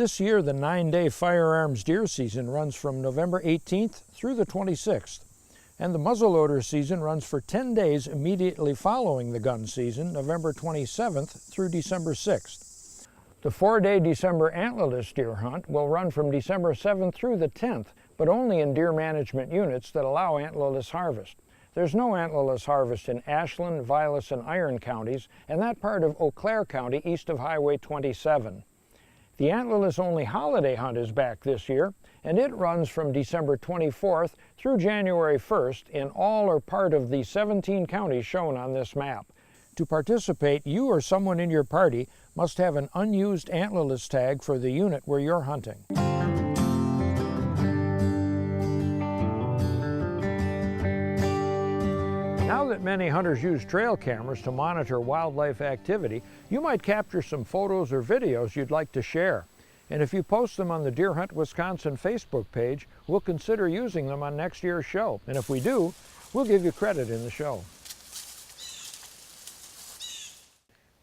This year, the 9-day firearms deer season runs from November 18th through the 26th, and the muzzleloader season runs for 10 days immediately following the gun season, November 27th through December 6th. The 4-day December antlerless deer hunt will run from December 7th through the 10th, but only in deer management units that allow antlerless harvest. There's no antlerless harvest in Ashland, Vilas, and Iron counties, and that part of Eau Claire County east of Highway 27. The antlerless-only holiday hunt is back this year, and it runs from December 24th through January 1st in all or part of the 17 counties shown on this map. To participate, you or someone in your party must have an unused antlerless tag for the unit where you're hunting. Now that many hunters use trail cameras to monitor wildlife activity, you might capture some photos or videos you'd like to share. And if you post them on the Deer Hunt Wisconsin Facebook page, we'll consider using them on next year's show. And if we do, we'll give you credit in the show.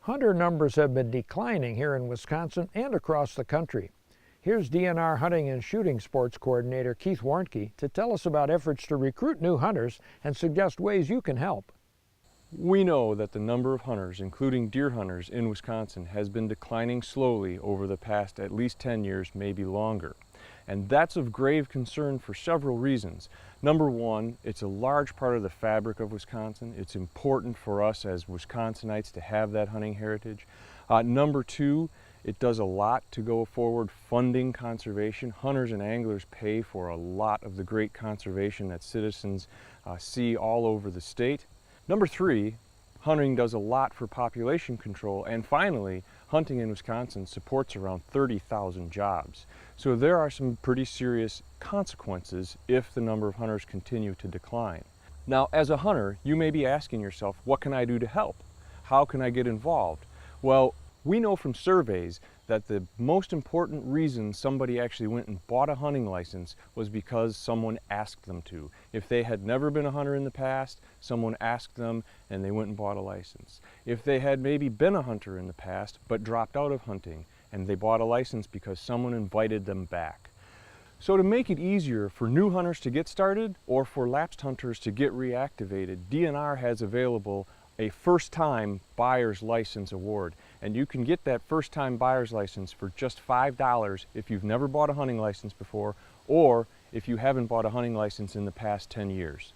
Hunter numbers have been declining here in Wisconsin and across the country. Here's DNR Hunting and Shooting Sports Coordinator Keith Warnke to tell us about efforts to recruit new hunters and suggest ways you can help. We know that the number of hunters, including deer hunters in Wisconsin, has been declining slowly over the past at least 10 years, maybe longer. And that's of grave concern for several reasons. Number one, it's a large part of the fabric of Wisconsin. It's important for us as Wisconsinites to have that hunting heritage. Number two, it does a lot to go forward funding conservation. Hunters and anglers pay for a lot of the great conservation that citizens see all over the state. Number three, hunting does a lot for population control. And finally, hunting in Wisconsin supports around 30,000 jobs. So there are some pretty serious consequences if the number of hunters continue to decline. Now, as a hunter, you may be asking yourself, what can I do to help? How can I get involved? Well, we know from surveys that the most important reason somebody actually went and bought a hunting license was because someone asked them to. If they had never been a hunter in the past, someone asked them and they went and bought a license. If they had maybe been a hunter in the past but dropped out of hunting and they bought a license because someone invited them back. So to make it easier for new hunters to get started or for lapsed hunters to get reactivated, DNR has available a first-time buyer's license award. And you can get that first-time buyer's license for just $5 if you've never bought a hunting license before or if you haven't bought a hunting license in the past 10 years.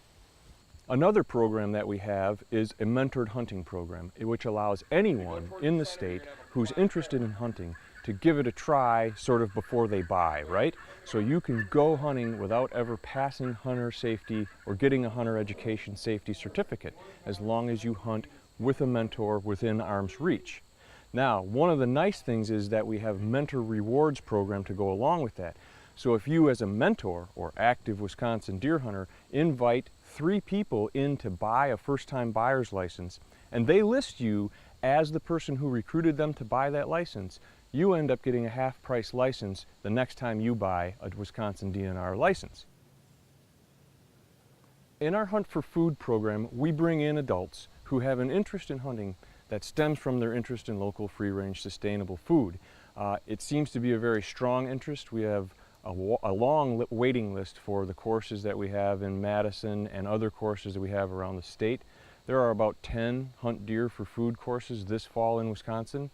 Another program that we have is a mentored hunting program, which allows anyone in the state who's interested in hunting to give it a try sort of before they buy, right? So you can go hunting without ever passing hunter safety or getting a hunter education safety certificate as long as you hunt with a mentor within arm's reach. Now, one of the nice things is that we have mentor rewards program to go along with that. So if you as a mentor or active Wisconsin deer hunter invite 3 people in to buy a first-time buyer's license and they list you as the person who recruited them to buy that license, you end up getting a half-price license the next time you buy a Wisconsin DNR license. In our Hunt for Food program, we bring in adults who have an interest in hunting that stems from their interest in local free-range sustainable food. It seems to be a very strong interest. We have a long waiting list for the courses that we have in Madison and other courses that we have around the state. There are about 10 Hunt Deer for Food courses this fall in Wisconsin.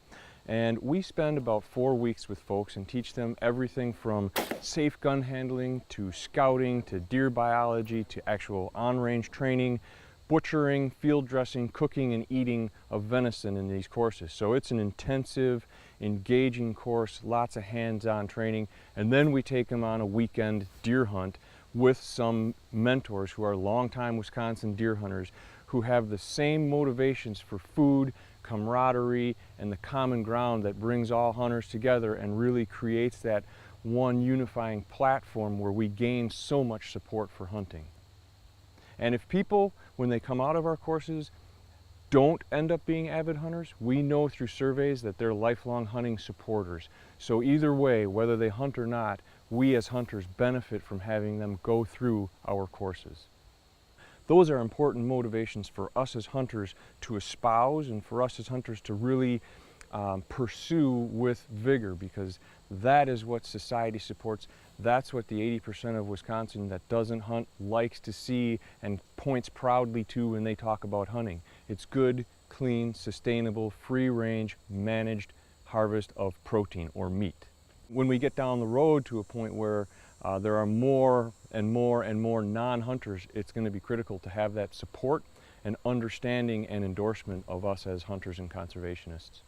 And we spend about 4 weeks with folks and teach them everything from safe gun handling to scouting to deer biology to actual on-range training, butchering, field dressing, cooking, and eating of venison in these courses. So it's an intensive, engaging course, lots of hands-on training, and then we take them on a weekend deer hunt with some mentors who are longtime Wisconsin deer hunters who have the same motivations for food, camaraderie, and the common ground that brings all hunters together and really creates that one unifying platform where we gain so much support for hunting. And if people, when they come out of our courses, don't end up being avid hunters, we know through surveys that they're lifelong hunting supporters. So either way, whether they hunt or not, we as hunters benefit from having them go through our courses. Those are important motivations for us as hunters to espouse and for us as hunters to really pursue with vigor, because that is what society supports. That's what the 80% of Wisconsin that doesn't hunt likes to see and points proudly to when they talk about hunting. It's good, clean, sustainable, free-range, managed harvest of protein or meat. When we get down the road to a point where there are more and more and more non-hunters, it's going to be critical to have that support and understanding and endorsement of us as hunters and conservationists.